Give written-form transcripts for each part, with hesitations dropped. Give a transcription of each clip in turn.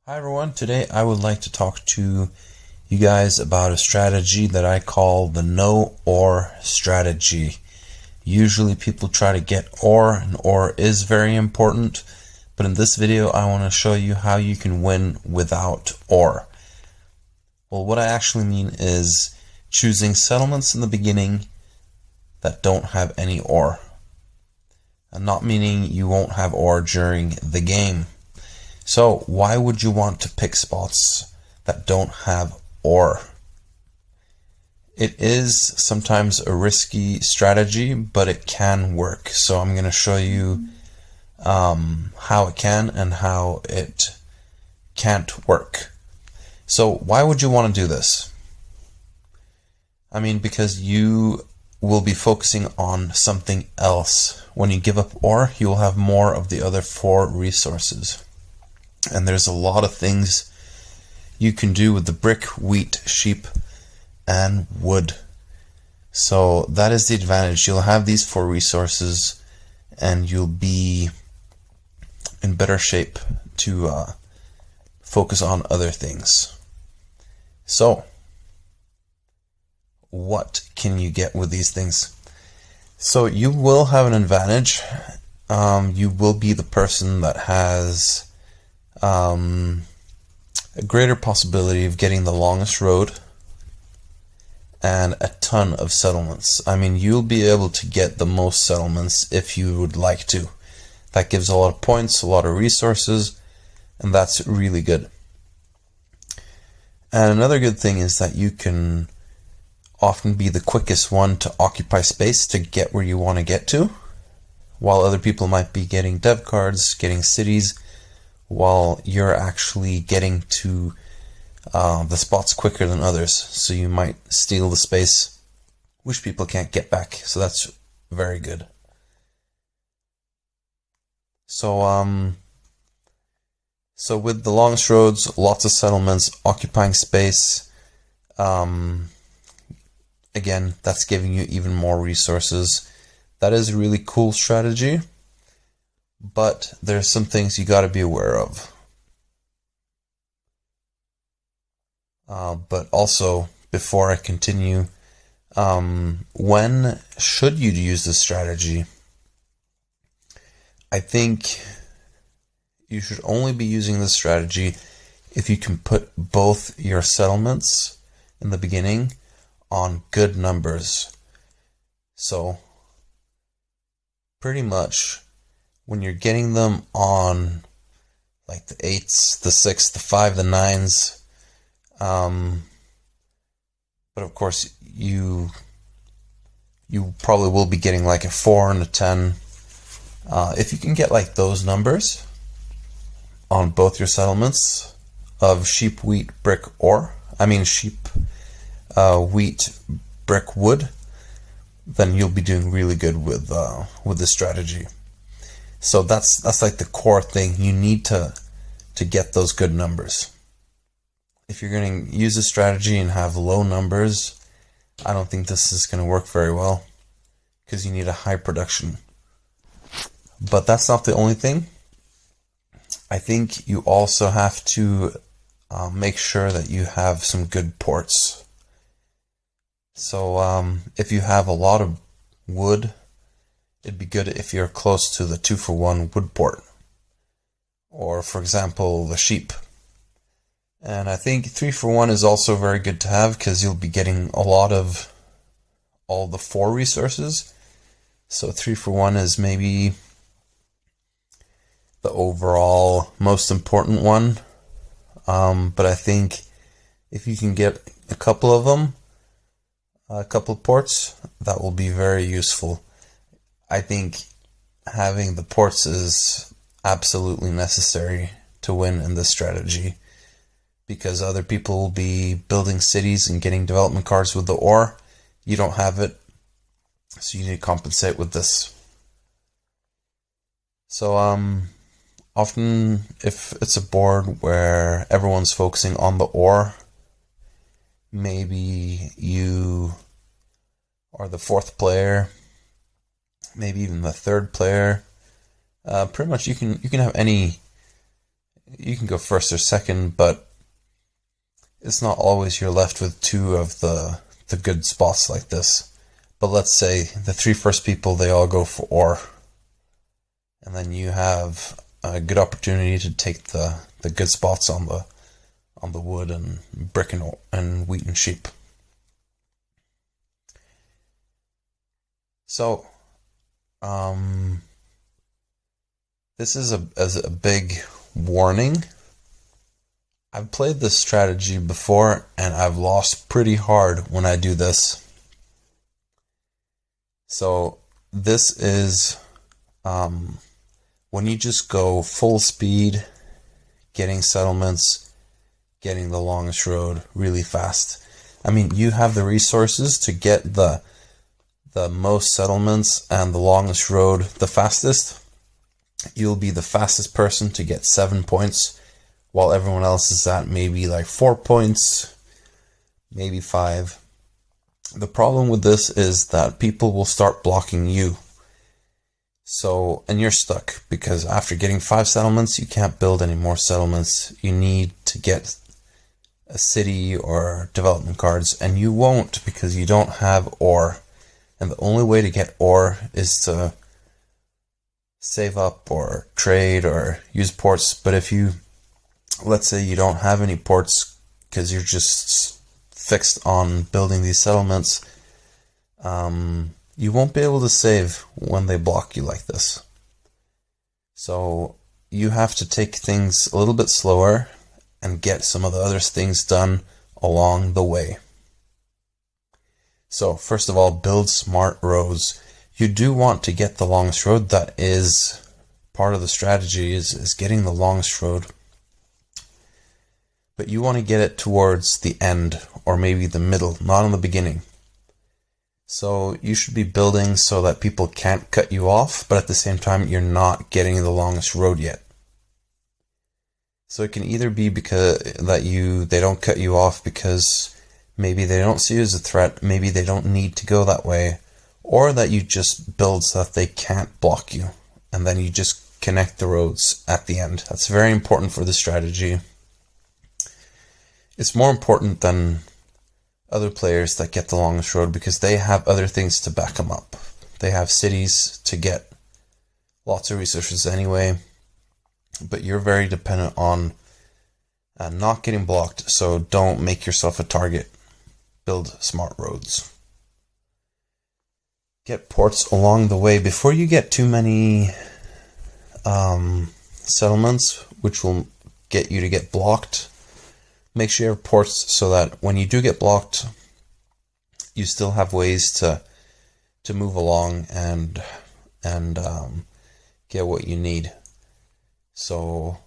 Hi everyone, today I would like to talk to you guys about a strategy that I call the no ore strategy. Usually people try to get ore, and ore is very important, but in this video I want to show you how you can win without ore. Well, what I actually mean is choosing settlements in the beginning that don't have any ore. And not meaning you won't have ore during the game. So why would you want to pick spots that don't have ore? It is sometimes a risky strategy, but it can work. So I'm going to show you how it can and how it can't work. So why would you want to do this? I mean, because you will be focusing on something else. When you give up ore, you will have more of the other 4 resources. And there's a lot of things you can do with the brick, wheat, sheep, and wood. So that is the advantage. You'll have these 4 resources and you'll be in better shape to focus on other things. So what can you get with these things? So you will have an advantage. You will be the person that has a greater possibility of getting the longest road and a ton of settlements. I mean, you'll be able to get the most settlements if you would like to. That gives a lot of points, a lot of resources, and that's really good. And another good thing is that you can often be the quickest one to occupy space to get where you want to get to, while other people might be getting dev cards, getting cities, while you're actually getting to the spots quicker than others. So you might steal the space, which people can't get back. So that's very good. So with the longest roads, lots of settlements, occupying space, again, that's giving you even more resources. That is a really cool strategy. But there's some things you got to be aware of. But also, before I continue, when should you use this strategy? I think you should only be using this strategy if you can put both your settlements in the beginning on good numbers. So, pretty much, when you're getting them on like the 8s, the 6, the 5, the 9s, but of course you probably will be getting like a 4 and a 10. If you can get like those numbers on both your settlements of sheep, wheat, brick, ore, sheep, wheat, brick, wood, then you'll be doing really good with this strategy. So that's like the core thing. You need to get those good numbers. If you're going to use a strategy and have low numbers, I don't think this is going to work very well because you need a high production. But that's not the only thing. I think you also have to make sure that you have some good ports. So if you have a lot of wood, it'd be good if you're close to the 2-for-1 wood port, or for example the sheep. And I think 3-for-1 is also very good to have because you'll be getting a lot of all the 4 resources. So 3-for-1 is maybe the overall most important one. But I think if you can get a couple of them, a couple of ports, that will be very useful. I think having the ports is absolutely necessary to win in this strategy, because other people will be building cities and getting development cards with the ore. You don't have it, so you need to compensate with this. So often if it's a board where everyone's focusing on the ore, maybe you are the 4th player, maybe even the 3rd player. Pretty much you can have any you can go first or second, but it's not always you're left with two of the good spots like this. But let's say the three first people, they all go for ore. And then you have a good opportunity to take the good spots on the wood and brick and wheat and sheep. So, this is a big warning. I've played this strategy before, and I've lost pretty hard when I do this. So this is when you just go full speed, getting settlements, getting the longest road really fast. I mean, you have the resources to get the most settlements and the longest road the fastest. You'll be the fastest person to get 7 points, while everyone else is at maybe like 4 points, maybe 5. The problem with this is that people will start blocking you. So, and you're stuck, because after getting 5 settlements, you can't build any more settlements. You need to get a city or development cards, and you won't because you don't have ore. And the only way to get ore is to save up or trade or use ports. But if you, let's say you don't have any ports because you're just fixed on building these settlements, you won't be able to save when they block you like this. So you have to take things a little bit slower and get some of the other things done along the way. So first of all, build smart roads. You do want to get the longest road. That is part of the strategy, is getting the longest road. But you want to get it towards the end, or maybe the middle, not in the beginning. So you should be building so that people can't cut you off, but at the same time you're not getting the longest road yet. So it can either be because they don't cut you off because maybe they don't see you as a threat, maybe they don't need to go that way, or that you just build so that they can't block you, and then you just connect the roads at the end. That's very important for the strategy. It's more important than other players that get the longest road because they have other things to back them up. They have cities to get lots of resources anyway, but you're very dependent on not getting blocked, so don't make yourself a target. Build smart roads. Get ports along the way before you get too many settlements, which will get you to get blocked. Make sure you have ports so that when you do get blocked, you still have ways to move along and get what you need. So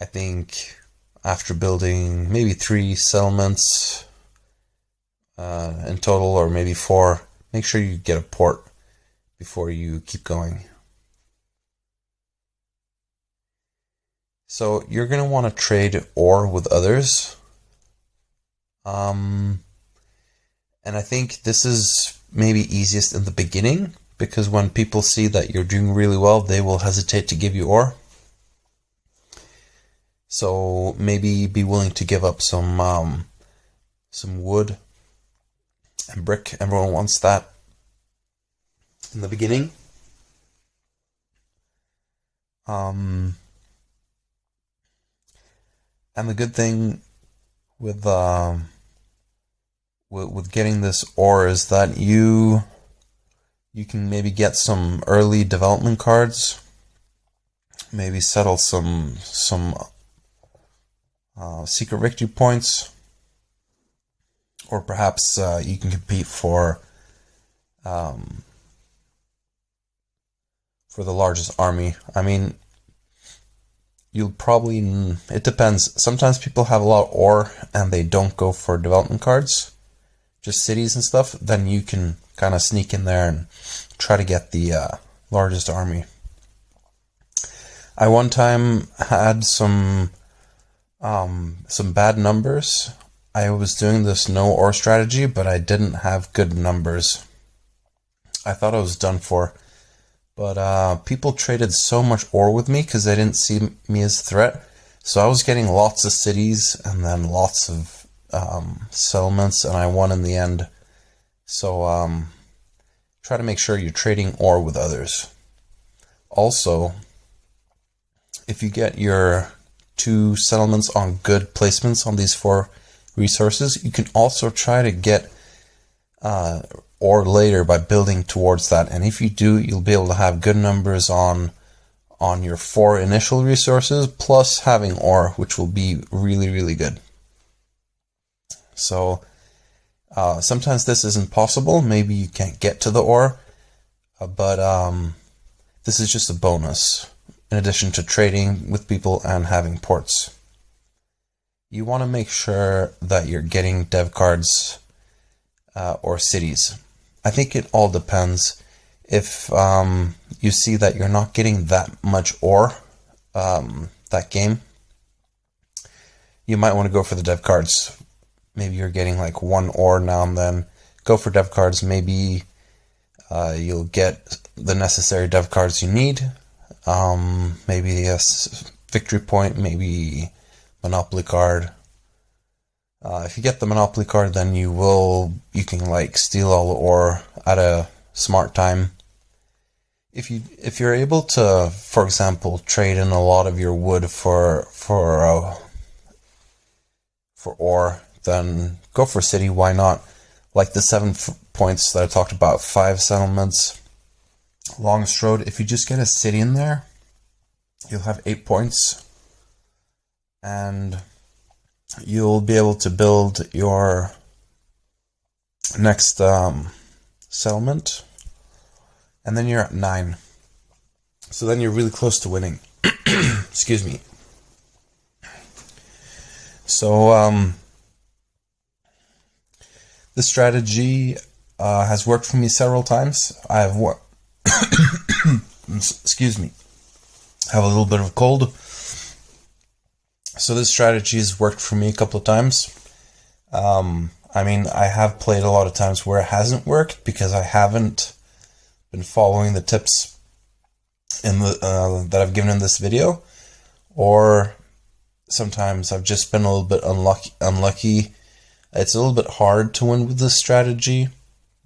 I think after building maybe 3 settlements in total, or maybe 4, make sure you get a port before you keep going. So you're going to want to trade ore with others. And I think this is maybe easiest in the beginning, because when people see that you're doing really well, they will hesitate to give you ore. So maybe be willing to give up some wood and brick. Everyone wants that in the beginning. And the good thing with getting this ore is that you can maybe get some early development cards, maybe settle some secret victory points, or perhaps you can compete for the largest army. I mean, it depends. Sometimes people have a lot of ore and they don't go for development cards, just cities and stuff. Then you can kind of sneak in there and try to get the largest army. I one time had some bad numbers. I was doing this no ore strategy, but I didn't have good numbers. I thought I was done for. But people traded so much ore with me because they didn't see me as a threat So I was getting lots of cities and then lots of settlements, and I won in the end. So try to make sure you're trading ore with others. Also, if you get your 2 settlements on good placements on these 4 resources, you can also try to get ore later by building towards that. And if you do, you'll be able to have good numbers on your 4 initial resources, plus having ore, which will be really, really good. So sometimes this isn't possible. Maybe you can't get to the ore, but this is just a bonus in addition to trading with people and having ports. You want to make sure that you're getting dev cards or cities. I think it all depends. If you see that you're not getting that much ore that game, you might want to go for the dev cards. Maybe you're getting like 1 ore now and then. Go for dev cards. Maybe you'll get the necessary dev cards you need. Maybe a victory point, maybe monopoly card. If you get the monopoly card, then you can like steal all the ore at a smart time. If you're able to, for example, trade in a lot of your wood for ore, then go for city. Why not? Like the 7 points that I talked about, 5 settlements, longest road. If you just get a city in there, you'll have 8 points, and you'll be able to build your next settlement, and then you're at 9. So then you're really close to winning. Excuse me. So this strategy has worked for me several times. I have excuse me. I have a little bit of a cold. So this strategy has worked for me a couple of times. I mean, I have played a lot of times where it hasn't worked because I haven't been following the tips in the that I've given in this video, or sometimes I've just been a little bit unlucky. It's a little bit hard to win with this strategy.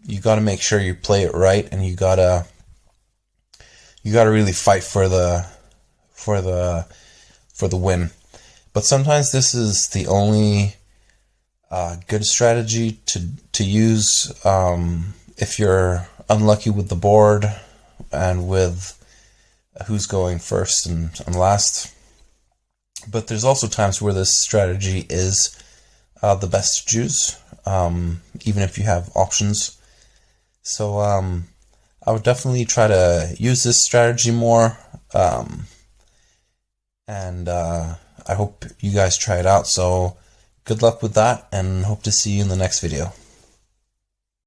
You got to make sure you play it right, and you gotta really fight for the win. But sometimes this is the only good strategy to use if you're unlucky with the board and with who's going first and last. But there's also times where this strategy is the best to choose, even if you have options. So I would definitely try to use this strategy more, and I hope you guys try it out. So good luck with that, and hope to see you in the next video.